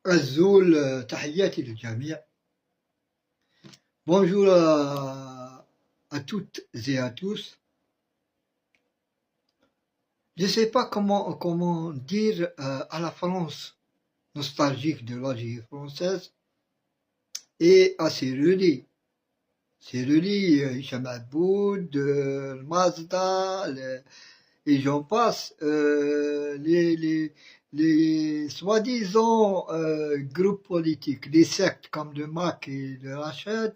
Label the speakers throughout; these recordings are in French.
Speaker 1: الزول تحياتي للجميع. Bonjour à toutes et à tous. Je ne sais pas comment dire à la France nostalgique de l'Algérie française et à ses relais. Ces relais, Hicham Aboud, Mazda, et j'en passe, les soi-disant groupes politiques, les sectes comme le MAC et le Rachet,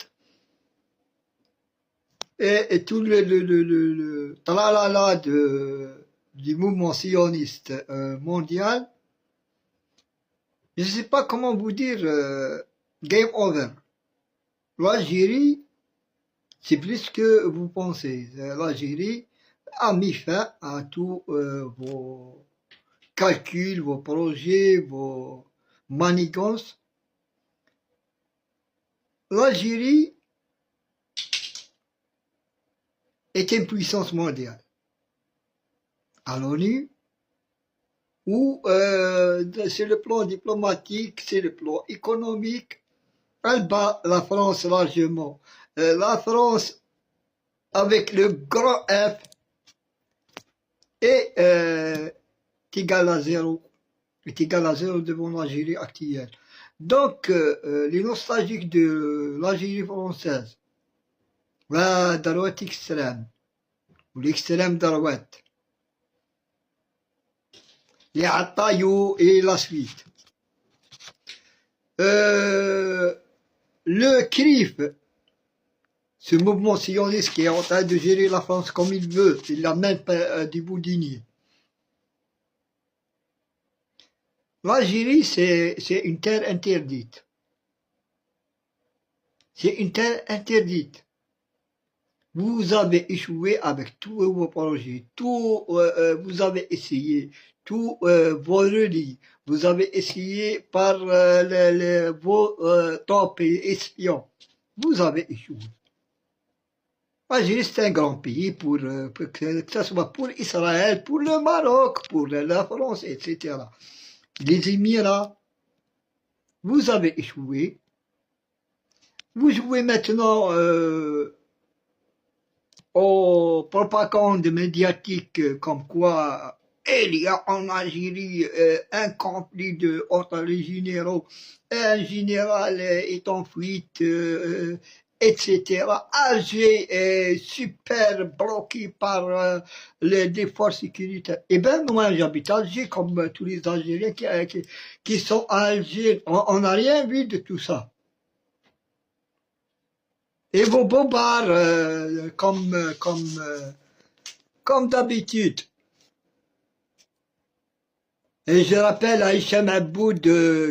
Speaker 1: et tout le tralala du mouvement sioniste mondial. Je ne sais pas comment vous dire, game over. L'Algérie, c'est plus que vous pensez. L'Algérie a mis fin à tous vos calculs, vos projets, vos manigances. L'Algérie est une puissance mondiale à l'ONU, ou sur le plan diplomatique, sur le plan économique, elle bat la France largement. La France, avec le grand F, est égal à zéro. Est égal à zéro devant l'Algérie actuelle. Donc, les nostalgiques de l'Algérie française, la droite extrême, ou l'extrême droite, les Ataïou et la suite. Le CRIF, ce mouvement sioniste qui est en train de gérer la France comme il veut, il l'amène du bout du nid. L'Algérie, c'est une terre interdite. C'est une terre interdite. Vous avez échoué avec tous vos projets, vous avez essayé, tous vos relis, vous avez essayé par vos top espions, vous avez échoué. L'Algérie, c'est un grand pays que ce soit pour Israël, pour le Maroc, pour la France, etc. Les Émirats, vous avez échoué. Vous jouez maintenant aux propagandes médiatiques comme quoi il y a en Algérie un conflit entre les généraux, un général est en fuite, etc. Alger est super bloqué par des forces sécuritaires. Eh bien, moi, j'habite Alger comme tous les Algériens qui sont à Alger. On n'a rien vu de tout ça. Et vos bobards, comme d'habitude. Et je rappelle à Hicham Aboud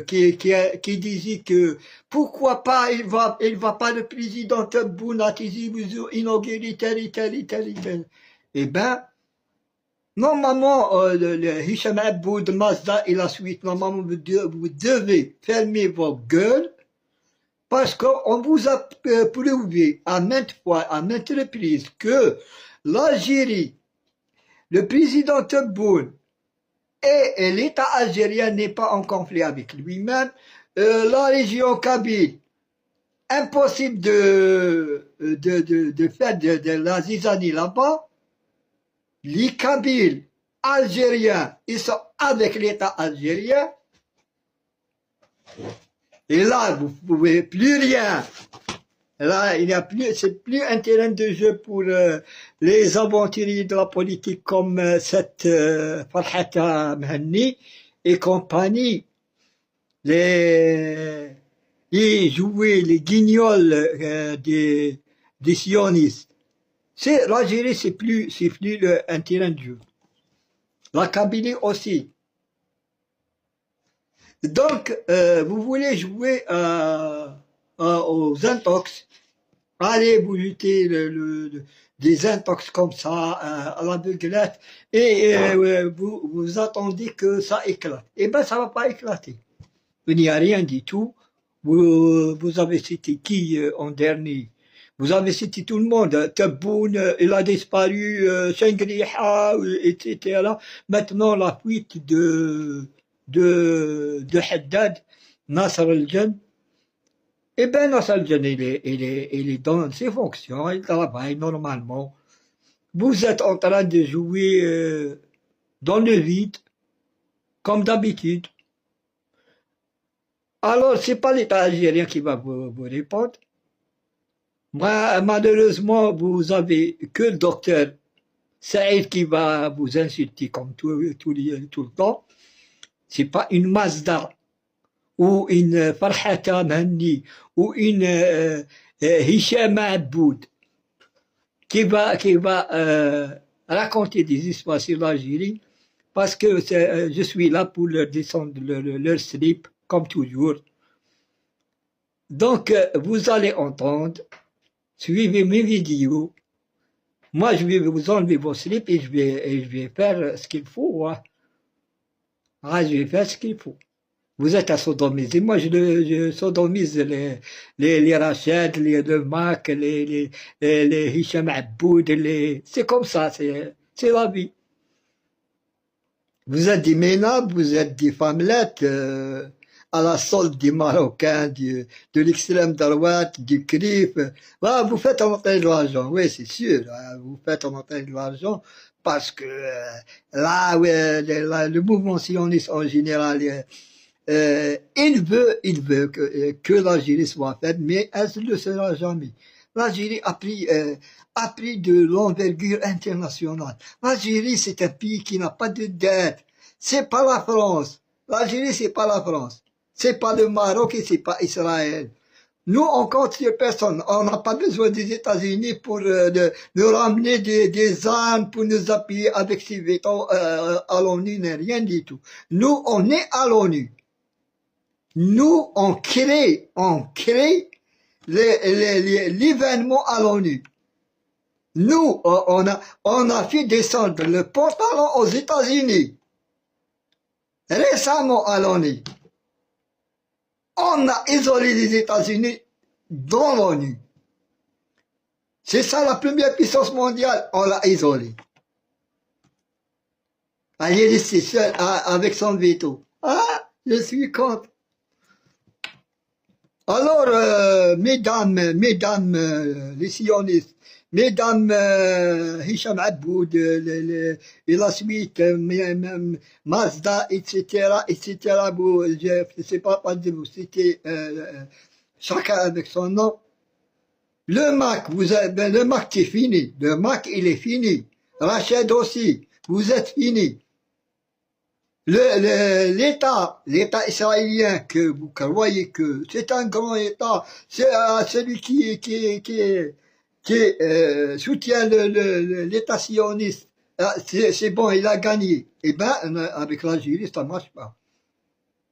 Speaker 1: qui disait que pourquoi pas il va pas le président Tebboune à Tizi Ouzou inaugurer tel. Eh ben, normalement, Hicham Aboud, Mazda et la suite, normalement vous devez fermer vos gueules parce qu'on vous a prouvé à maintes fois, à maintes reprises que l'Algérie, le président Tebboune, et l'État algérien n'est pas en conflit avec lui-même. La région Kabyle, impossible de faire de la zizanie là-bas. Les Kabyles algériens, ils sont avec l'État algérien. Et là, vous ne pouvez plus rien. Là, il n'y a plus, c'est plus un terrain de jeu pour les aventuriers de la politique comme cette Farhata Mhanni et compagnie. Ils jouaient les guignols des sionistes. L'Algérie, c'est plus un terrain de jeu. La Kabylie aussi. Donc, vous voulez jouer aux intox, allez vous jeter des intox comme ça à la beuglette et vous attendez que ça éclate. Eh bien, ça ne va pas éclater. Il n'y a rien du tout. Vous avez cité qui en dernier? Vous avez cité tout le monde. Tebboune, il a disparu, Chengriha, etc. Maintenant, la fuite de Haddad. Nasser el-Jen. Eh bien, Nasser el-Jen, il est dans ses fonctions, il travaille normalement. Vous êtes en train de jouer dans le vide, comme d'habitude. Alors, c'est pas l'État algérien qui va vous répondre. Malheureusement, vous avez que le docteur Saïd qui va vous insulter comme tout le temps. C'est pas une Mazda ou une Farhata Mhanni ou une Hicham Aboud qui va raconter des histoires sur l'Algérie parce que je suis là pour leur descendre leur slip comme toujours. Donc, vous allez entendre, suivez mes vidéos. Moi, je vais vous enlever vos slips et je vais faire ce qu'il faut. Hein. Ah, je vais faire ce qu'il faut. Vous êtes à sodomiser. Moi, je sodomise les Rachid, le Mac, les Hicham Aboud, c'est comme ça, c'est la vie. Vous êtes des ménables, vous êtes des femmelettes, à la solde des Marocains, de l'extrême droite, du CRIF. Bah, vous faites remonter de l'argent, oui, c'est sûr. Hein, vous faites remonter de l'argent parce que là, ouais, le mouvement sioniste en général, il veut que l'Algérie soit faite, mais elle ne le sera jamais. L'Algérie a pris de l'envergure internationale. L'Algérie, c'est un pays qui n'a pas de dette. C'est pas la France. L'Algérie, c'est pas la France. C'est pas le Maroc et c'est pas Israël. Nous, on compte sur personne. On n'a pas besoin des États-Unis pour nous ramener des armes, pour nous appuyer avec ces vétos à l'ONU, rien du tout. Nous, on est à l'ONU. Nous, on crée l'événement à l'ONU. Nous, on a fait descendre le pantalon aux États-Unis. Récemment à l'ONU. On a isolé les États-Unis dans l'ONU. C'est ça la première puissance mondiale, on l'a isolé. Elle est restée seule avec son veto. Ah, je suis contre. Alors, mesdames, les sionistes, mesdames Hicham Aboud et la suite, Mazda, etc., je ne sais pas de vous citer chacun avec son nom. Le Mac, le Mac c'est fini. Le Mac, il est fini. Rachid aussi, vous êtes fini. L'État israélien que vous croyez que c'est un grand État, c'est celui qui soutient l'État sioniste, c'est bon, il a gagné. Eh bien, avec l'Algérie, ça ne marche pas.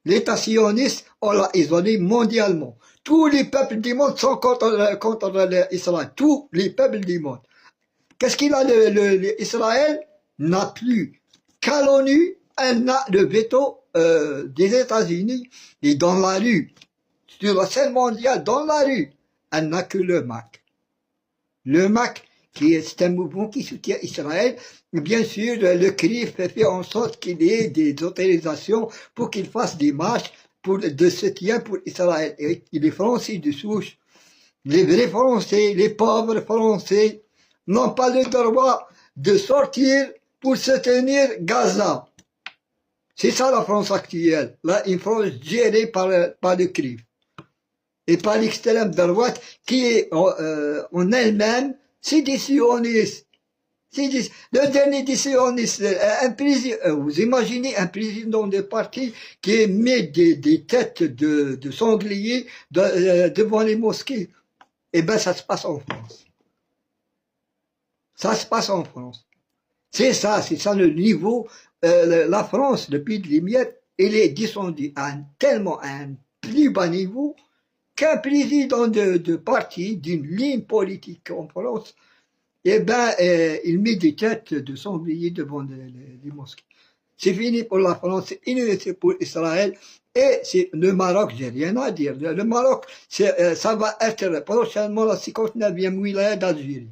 Speaker 1: L'État sioniste, on l'a isolé mondialement. Tous les peuples du monde sont contre Israël. Tous les peuples du monde. Qu'est-ce qu'il a Israël n'a plus qu'à l'ONU. Elle a le veto des États-Unis et dans la rue, sur la scène mondiale, dans la rue, elle n'a que le MAC. Le MAC, c'est un mouvement qui soutient Israël. Bien sûr, le CRIF fait en sorte qu'il y ait des autorisations pour qu'il fasse des marches de soutien pour Israël. Et les Français de souche, les vrais Français, les pauvres Français, n'ont pas le droit de sortir pour soutenir Gaza. C'est ça la France actuelle. Là, une France gérée par le CRIF et par l'extrême droite qui est en elle-même, c'est des sionistes. Le dernier des sionistes, vous imaginez un président de parti qui met des têtes de sangliers devant les mosquées. Eh bien, ça se passe en France. Ça se passe en France. C'est ça le niveau. La France, le pays de lumière, il est descendu à tellement un plus bas niveau qu'un président de parti, d'une ligne politique en France, eh ben, il met des têtes de sangliers devant les mosquées. C'est fini pour la France, c'est inutile pour Israël, et c'est le Maroc, j'ai rien à dire. Le Maroc, ça va être prochainement la 59e wilaya d'Algérie.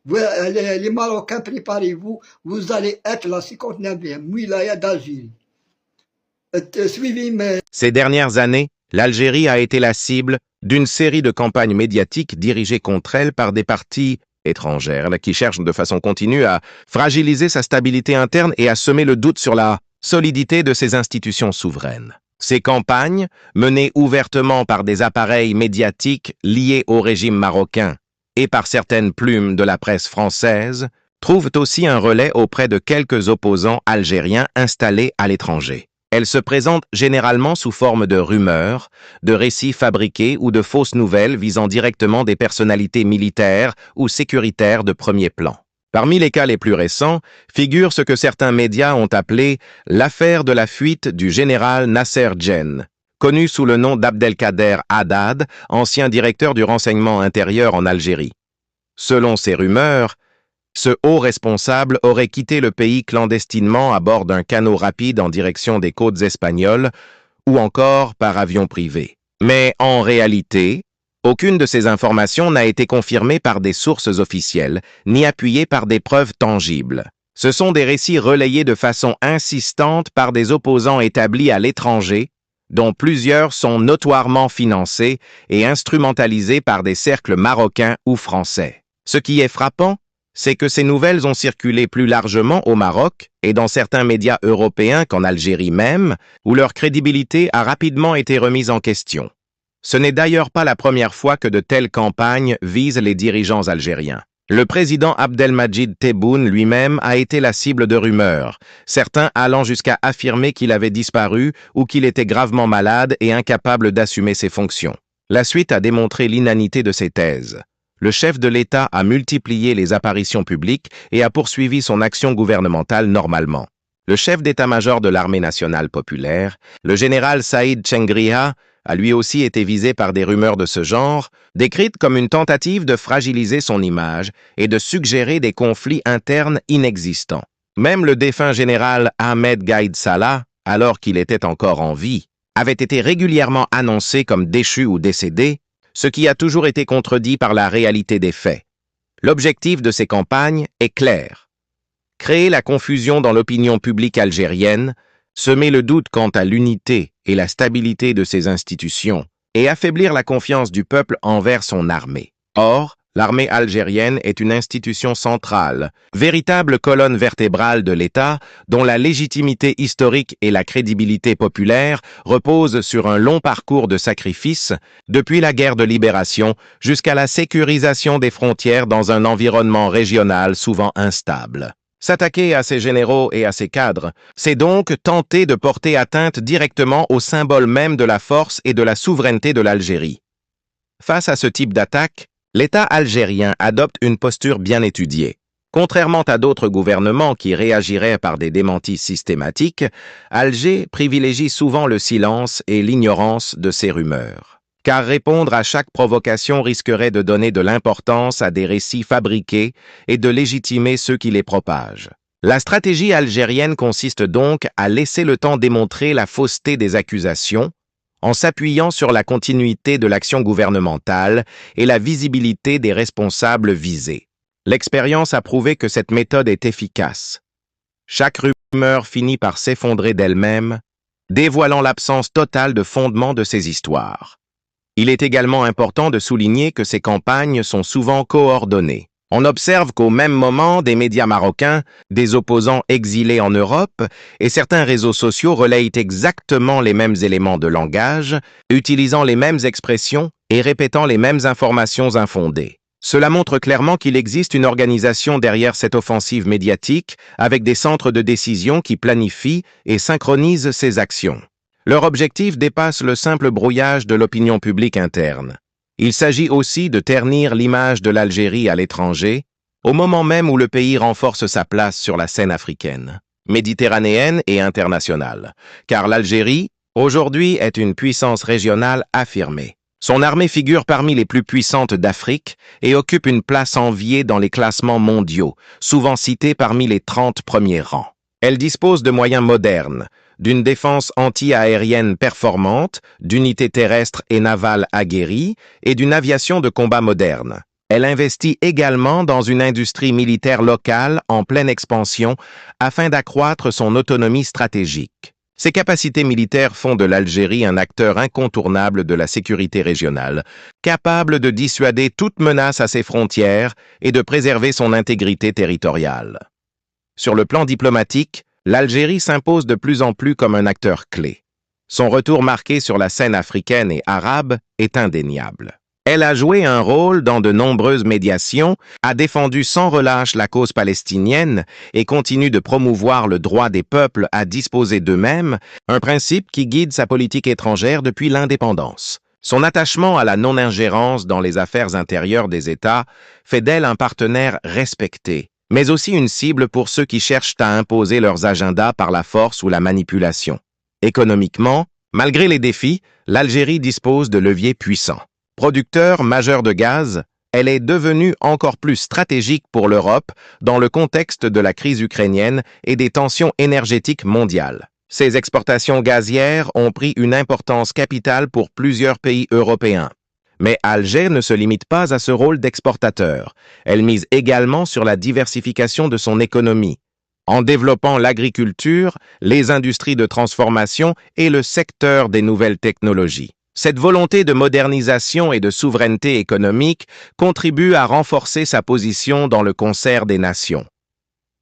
Speaker 1: Les Marocains, préparez-vous, vous allez être la 59e wilaya d'Algérie. Suivez mes...
Speaker 2: Ces dernières années, l'Algérie a été la cible d'une série de campagnes médiatiques dirigées contre elle par des partis étrangères qui cherchent de façon continue à fragiliser sa stabilité interne et à semer le doute sur la solidité de ses institutions souveraines. Ces campagnes, menées ouvertement par des appareils médiatiques liés au régime marocain et par certaines plumes de la presse française, trouvent aussi un relais auprès de quelques opposants algériens installés à l'étranger. Elles se présentent généralement sous forme de rumeurs, de récits fabriqués ou de fausses nouvelles visant directement des personnalités militaires ou sécuritaires de premier plan. Parmi les cas les plus récents figure ce que certains médias ont appelé l'affaire de la fuite du général Nasser Djen, connu sous le nom d'Abdelkader Haddad, ancien directeur du renseignement intérieur en Algérie. Selon ces rumeurs, ce haut responsable aurait quitté le pays clandestinement à bord d'un canot rapide en direction des côtes espagnoles ou encore par avion privé. Mais en réalité, aucune de ces informations n'a été confirmée par des sources officielles, ni appuyée par des preuves tangibles. Ce sont des récits relayés de façon insistante par des opposants établis à l'étranger, dont plusieurs sont notoirement financés et instrumentalisés par des cercles marocains ou français. Ce qui est frappant, c'est que ces nouvelles ont circulé plus largement au Maroc et dans certains médias européens qu'en Algérie même, où leur crédibilité a rapidement été remise en question. Ce n'est d'ailleurs pas la première fois que de telles campagnes visent les dirigeants algériens. Le président Abdelmadjid Tebboune lui-même a été la cible de rumeurs, certains allant jusqu'à affirmer qu'il avait disparu ou qu'il était gravement malade et incapable d'assumer ses fonctions. La suite a démontré l'inanité de ces thèses. Le chef de l'État a multiplié les apparitions publiques et a poursuivi son action gouvernementale normalement. Le chef d'état-major de l'armée nationale populaire, le général Saïd Chengriha, a lui aussi été visé par des rumeurs de ce genre, décrites comme une tentative de fragiliser son image et de suggérer des conflits internes inexistants. Même le défunt général Ahmed Gaïd Salah, alors qu'il était encore en vie, avait été régulièrement annoncé comme déchu ou décédé, ce qui a toujours été contredit par la réalité des faits. L'objectif de ces campagnes est clair. Créer la confusion dans l'opinion publique algérienne, semer le doute quant à l'unité et la stabilité de ses institutions et affaiblir la confiance du peuple envers son armée. Or, l'armée algérienne est une institution centrale, véritable colonne vertébrale de l'État dont la légitimité historique et la crédibilité populaire reposent sur un long parcours de sacrifices, depuis la guerre de libération jusqu'à la sécurisation des frontières dans un environnement régional souvent instable. S'attaquer à ces généraux et à ces cadres, c'est donc tenter de porter atteinte directement au symbole même de la force et de la souveraineté de l'Algérie. Face à ce type d'attaque, l'État algérien adopte une posture bien étudiée. Contrairement à d'autres gouvernements qui réagiraient par des démentis systématiques, Alger privilégie souvent le silence et l'ignorance de ces rumeurs. Car répondre à chaque provocation risquerait de donner de l'importance à des récits fabriqués et de légitimer ceux qui les propagent. La stratégie algérienne consiste donc à laisser le temps démontrer la fausseté des accusations, en s'appuyant sur la continuité de l'action gouvernementale et la visibilité des responsables visés. L'expérience a prouvé que cette méthode est efficace. Chaque rumeur finit par s'effondrer d'elle-même, dévoilant l'absence totale de fondement de ces histoires. Il est également important de souligner que ces campagnes sont souvent coordonnées. On observe qu'au même moment, des médias marocains, des opposants exilés en Europe et certains réseaux sociaux relayent exactement les mêmes éléments de langage, utilisant les mêmes expressions et répétant les mêmes informations infondées. Cela montre clairement qu'il existe une organisation derrière cette offensive médiatique avec des centres de décision qui planifient et synchronisent ces actions. Leur objectif dépasse le simple brouillage de l'opinion publique interne. Il s'agit aussi de ternir l'image de l'Algérie à l'étranger, au moment même où le pays renforce sa place sur la scène africaine, méditerranéenne et internationale, car l'Algérie, aujourd'hui, est une puissance régionale affirmée. Son armée figure parmi les plus puissantes d'Afrique et occupe une place enviée dans les classements mondiaux, souvent citée parmi les 30 premiers rangs. Elle dispose de moyens modernes, d'une défense anti-aérienne performante, d'unités terrestres et navales aguerries et d'une aviation de combat moderne. Elle investit également dans une industrie militaire locale en pleine expansion afin d'accroître son autonomie stratégique. Ses capacités militaires font de l'Algérie un acteur incontournable de la sécurité régionale, capable de dissuader toute menace à ses frontières et de préserver son intégrité territoriale. Sur le plan diplomatique, l'Algérie s'impose de plus en plus comme un acteur clé. Son retour marqué sur la scène africaine et arabe est indéniable. Elle a joué un rôle dans de nombreuses médiations, a défendu sans relâche la cause palestinienne et continue de promouvoir le droit des peuples à disposer d'eux-mêmes, un principe qui guide sa politique étrangère depuis l'indépendance. Son attachement à la non-ingérence dans les affaires intérieures des États fait d'elle un partenaire respecté, mais aussi une cible pour ceux qui cherchent à imposer leurs agendas par la force ou la manipulation. Économiquement, malgré les défis, l'Algérie dispose de leviers puissants. Producteur majeur de gaz, elle est devenue encore plus stratégique pour l'Europe dans le contexte de la crise ukrainienne et des tensions énergétiques mondiales. Ses exportations gazières ont pris une importance capitale pour plusieurs pays européens. Mais Alger ne se limite pas à ce rôle d'exportateur. Elle mise également sur la diversification de son économie, en développant l'agriculture, les industries de transformation et le secteur des nouvelles technologies. Cette volonté de modernisation et de souveraineté économique contribue à renforcer sa position dans le concert des nations.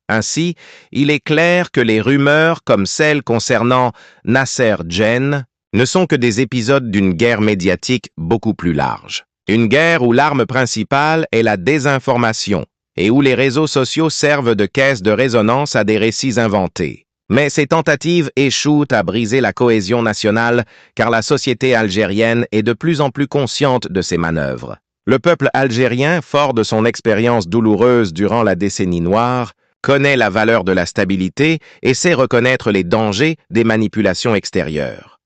Speaker 2: Ainsi, il est clair que les rumeurs comme celles concernant Nasser Djen ne sont que des épisodes d'une guerre médiatique beaucoup plus large. Une guerre où l'arme principale est la désinformation et où les réseaux sociaux servent de caisse de résonance à des récits inventés. Mais ces tentatives échouent à briser la cohésion nationale car la société algérienne est de plus en plus consciente de ces manœuvres. Le peuple algérien, fort de son expérience douloureuse durant la décennie noire, connaît la valeur de la stabilité et sait reconnaître les dangers des manipulations extérieures.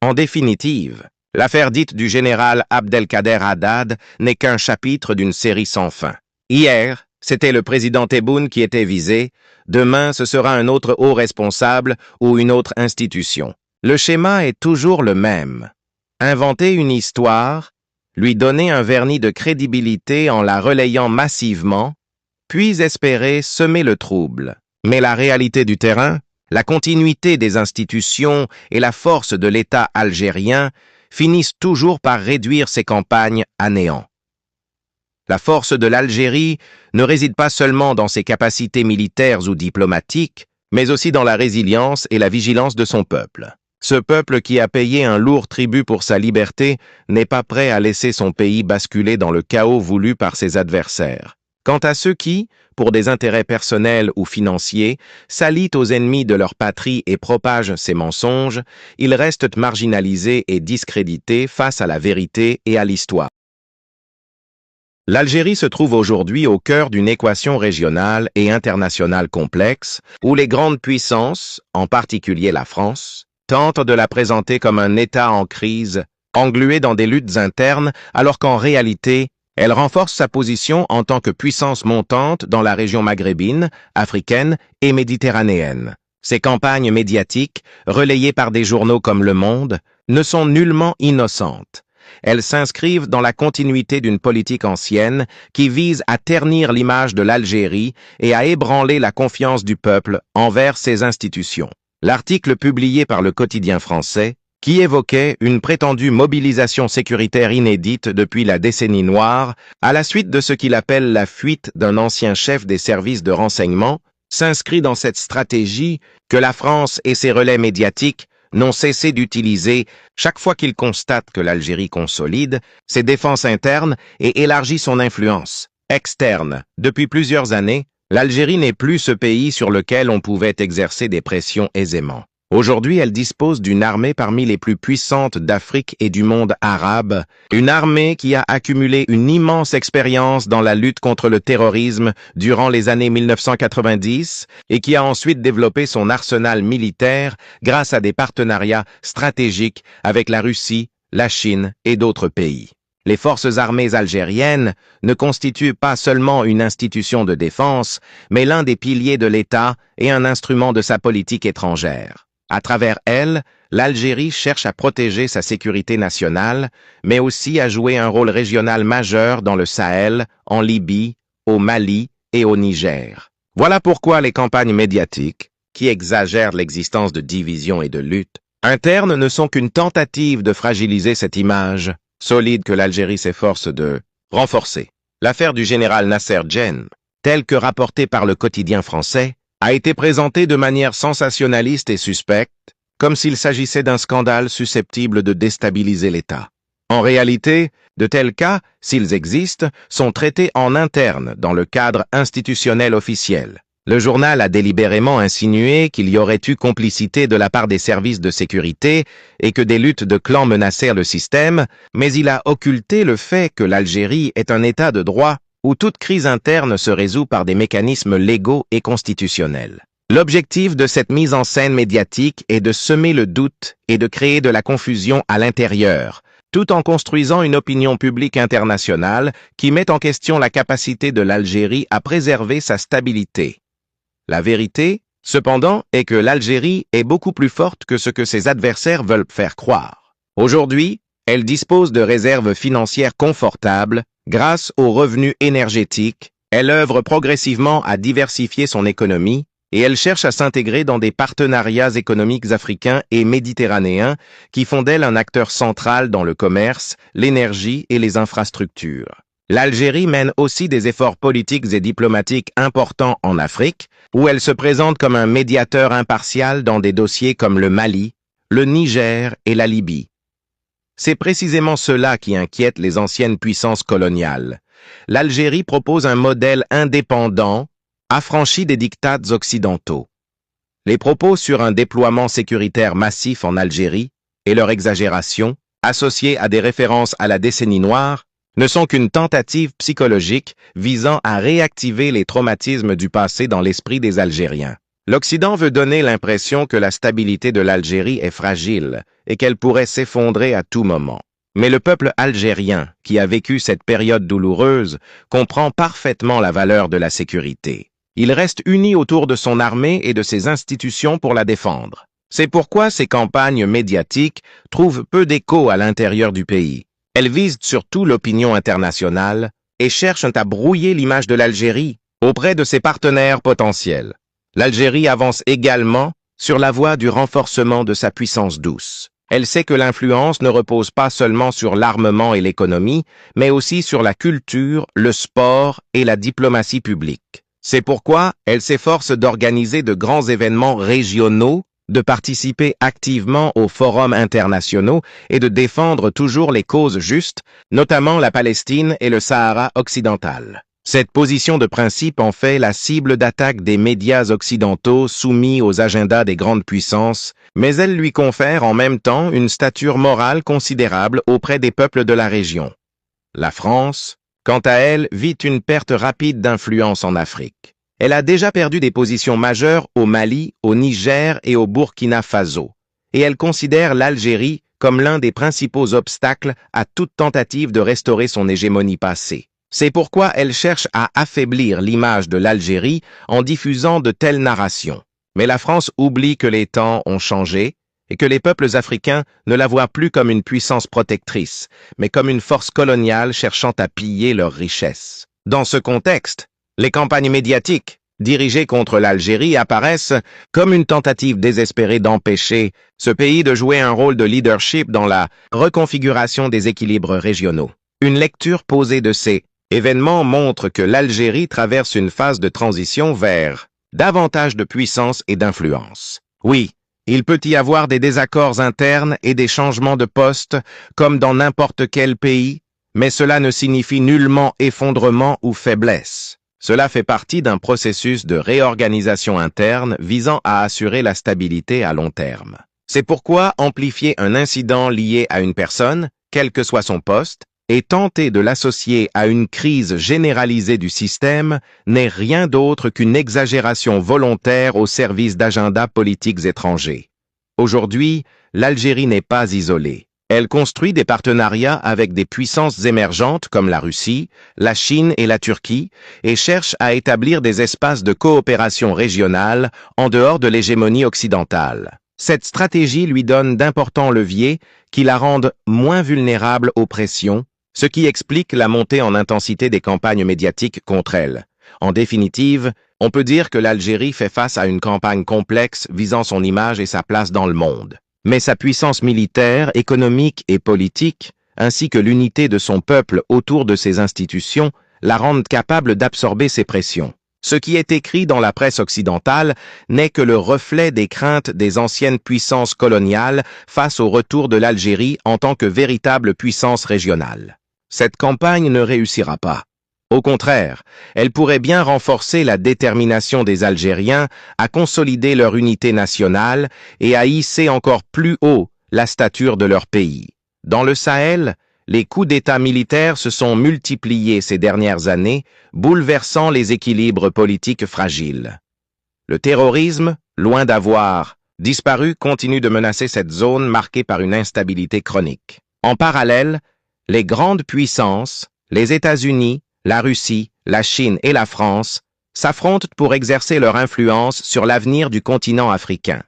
Speaker 2: En définitive, l'affaire dite du général Abdelkader Haddad n'est qu'un chapitre d'une série sans fin. Hier, c'était le président Tebboune qui était visé. Demain, ce sera un autre haut responsable ou une autre institution. Le schéma est toujours le même. Inventer une histoire, lui donner un vernis de crédibilité en la relayant massivement, puis espérer semer le trouble. Mais la réalité du terrain, la continuité des institutions et la force de l'État algérien finissent toujours par réduire ces campagnes à néant. La force de l'Algérie ne réside pas seulement dans ses capacités militaires ou diplomatiques, mais aussi dans la résilience et la vigilance de son peuple. Ce peuple qui a payé un lourd tribut pour sa liberté n'est pas prêt à laisser son pays basculer dans le chaos voulu par ses adversaires. Quant à ceux qui, pour des intérêts personnels ou financiers, s'allient aux ennemis de leur patrie et propagent ces mensonges, ils restent marginalisés et discrédités face à la vérité et à l'histoire. L'Algérie se trouve aujourd'hui au cœur d'une équation régionale et internationale complexe où les grandes puissances, en particulier la France, tentent de la présenter comme un État en crise, englué dans des luttes internes, alors qu'en réalité, elle renforce sa position en tant que puissance montante dans la région maghrébine, africaine et méditerranéenne. Ces campagnes médiatiques, relayées par des journaux comme Le Monde, ne sont nullement innocentes. Elles s'inscrivent dans la continuité d'une politique ancienne qui vise à ternir l'image de l'Algérie et à ébranler la confiance du peuple envers ses institutions. L'article publié par le quotidien français, qui évoquait une prétendue mobilisation sécuritaire inédite depuis la décennie noire, à la suite de ce qu'il appelle la fuite d'un ancien chef des services de renseignement, s'inscrit dans cette stratégie que la France et ses relais médiatiques n'ont cessé d'utiliser chaque fois qu'ils constatent que l'Algérie consolide ses défenses internes et élargit son influence externe. Depuis plusieurs années, l'Algérie n'est plus ce pays sur lequel on pouvait exercer des pressions aisément. Aujourd'hui, elle dispose d'une armée parmi les plus puissantes d'Afrique et du monde arabe, une armée qui a accumulé une immense expérience dans la lutte contre le terrorisme durant les années 1990 et qui a ensuite développé son arsenal militaire grâce à des partenariats stratégiques avec la Russie, la Chine et d'autres pays. Les forces armées algériennes ne constituent pas seulement une institution de défense, mais l'un des piliers de l'État et un instrument de sa politique étrangère. À travers elle, l'Algérie cherche à protéger sa sécurité nationale, mais aussi à jouer un rôle régional majeur dans le Sahel, en Libye, au Mali et au Niger. Voilà pourquoi les campagnes médiatiques, qui exagèrent l'existence de divisions et de luttes internes ne sont qu'une tentative de fragiliser cette image solide que l'Algérie s'efforce de renforcer. L'affaire du général Nasser Djen, telle que rapportée par le quotidien français, a été présentée de manière sensationnaliste et suspecte, comme s'il s'agissait d'un scandale susceptible de déstabiliser l'État. En réalité, de tels cas, s'ils existent, sont traités en interne dans le cadre institutionnel officiel. Le journal a délibérément insinué qu'il y aurait eu complicité de la part des services de sécurité et que des luttes de clans menacèrent le système, mais il a occulté le fait que l'Algérie est un État de droit où toute crise interne se résout par des mécanismes légaux et constitutionnels. L'objectif de cette mise en scène médiatique est de semer le doute et de créer de la confusion à l'intérieur, tout en construisant une opinion publique internationale qui met en question la capacité de l'Algérie à préserver sa stabilité. La vérité, cependant, est que l'Algérie est beaucoup plus forte que ce que ses adversaires veulent faire croire. Aujourd'hui, elle dispose de réserves financières confortables. Grâce aux revenus énergétiques, elle œuvre progressivement à diversifier son économie et elle cherche à s'intégrer dans des partenariats économiques africains et méditerranéens qui font d'elle un acteur central dans le commerce, l'énergie et les infrastructures. L'Algérie mène aussi des efforts politiques et diplomatiques importants en Afrique, où elle se présente comme un médiateur impartial dans des dossiers comme le Mali, le Niger et la Libye. C'est précisément cela qui inquiète les anciennes puissances coloniales. L'Algérie propose un modèle indépendant, affranchi des diktats occidentaux. Les propos sur un déploiement sécuritaire massif en Algérie et leur exagération, associée à des références à la décennie noire, ne sont qu'une tentative psychologique visant à réactiver les traumatismes du passé dans l'esprit des Algériens. L'Occident veut donner l'impression que la stabilité de l'Algérie est fragile et qu'elle pourrait s'effondrer à tout moment. Mais le peuple algérien, qui a vécu cette période douloureuse, comprend parfaitement la valeur de la sécurité. Il reste uni autour de son armée et de ses institutions pour la défendre. C'est pourquoi ces campagnes médiatiques trouvent peu d'écho à l'intérieur du pays. Elles visent surtout l'opinion internationale et cherchent à brouiller l'image de l'Algérie auprès de ses partenaires potentiels. L'Algérie avance également sur la voie du renforcement de sa puissance douce. Elle sait que l'influence ne repose pas seulement sur l'armement et l'économie, mais aussi sur la culture, le sport et la diplomatie publique. C'est pourquoi elle s'efforce d'organiser de grands événements régionaux, de participer activement aux forums internationaux et de défendre toujours les causes justes, notamment la Palestine et le Sahara occidental. Cette position de principe en fait la cible d'attaque des médias occidentaux soumis aux agendas des grandes puissances, mais elle lui confère en même temps une stature morale considérable auprès des peuples de la région. La France, quant à elle, vit une perte rapide d'influence en Afrique. Elle a déjà perdu des positions majeures au Mali, au Niger et au Burkina Faso, et elle considère l'Algérie comme l'un des principaux obstacles à toute tentative de restaurer son hégémonie passée. C'est pourquoi elle cherche à affaiblir l'image de l'Algérie en diffusant de telles narrations. Mais la France oublie que les temps ont changé et que les peuples africains ne la voient plus comme une puissance protectrice, mais comme une force coloniale cherchant à piller leurs richesses. Dans ce contexte, les campagnes médiatiques dirigées contre l'Algérie apparaissent comme une tentative désespérée d'empêcher ce pays de jouer un rôle de leadership dans la reconfiguration des équilibres régionaux. Une lecture posée de ces événements montre que l'Algérie traverse une phase de transition vers davantage de puissance et d'influence. Oui, il peut y avoir des désaccords internes et des changements de poste, comme dans n'importe quel pays, mais cela ne signifie nullement effondrement ou faiblesse. Cela fait partie d'un processus de réorganisation interne visant à assurer la stabilité à long terme. C'est pourquoi amplifier un incident lié à une personne, quel que soit son poste, et tenter de l'associer à une crise généralisée du système n'est rien d'autre qu'une exagération volontaire au service d'agendas politiques étrangers. Aujourd'hui, l'Algérie n'est pas isolée. Elle construit des partenariats avec des puissances émergentes comme la Russie, la Chine et la Turquie et cherche à établir des espaces de coopération régionale en dehors de l'hégémonie occidentale. Cette stratégie lui donne d'importants leviers qui la rendent moins vulnérable aux pressions, ce qui explique la montée en intensité des campagnes médiatiques contre elle. En définitive, On peut dire que l'Algérie fait face à une campagne complexe visant son image et sa place dans le monde. Mais sa puissance militaire, économique et politique, ainsi que l'unité de son peuple autour de ses institutions, la rendent capable d'absorber ces pressions. Ce qui est écrit dans la presse occidentale n'est que le reflet des craintes des anciennes puissances coloniales face au retour de l'Algérie en tant que véritable puissance régionale. Cette campagne ne réussira pas. Au contraire, elle pourrait bien renforcer la détermination des Algériens à consolider leur unité nationale et à hisser encore plus haut la stature de leur pays. Dans le Sahel, les coups d'État militaires se sont multipliés ces dernières années, bouleversant les équilibres politiques fragiles. Le terrorisme, loin d'avoir disparu, continue de menacer cette zone marquée par une instabilité chronique. En parallèle, les grandes puissances, les États-Unis, la Russie, la Chine et la France s'affrontent pour exercer leur influence sur l'avenir du continent africain.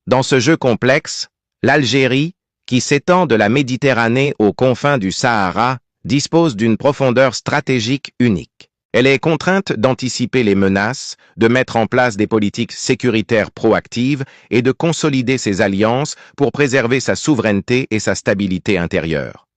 Speaker 2: Dans ce jeu complexe, l'Algérie, qui s'étend de la Méditerranée aux confins du Sahara, dispose d'une profondeur stratégique unique. Elle est contrainte d'anticiper les menaces, de mettre en place des politiques sécuritaires proactives et de consolider ses alliances pour préserver sa souveraineté et sa stabilité intérieure.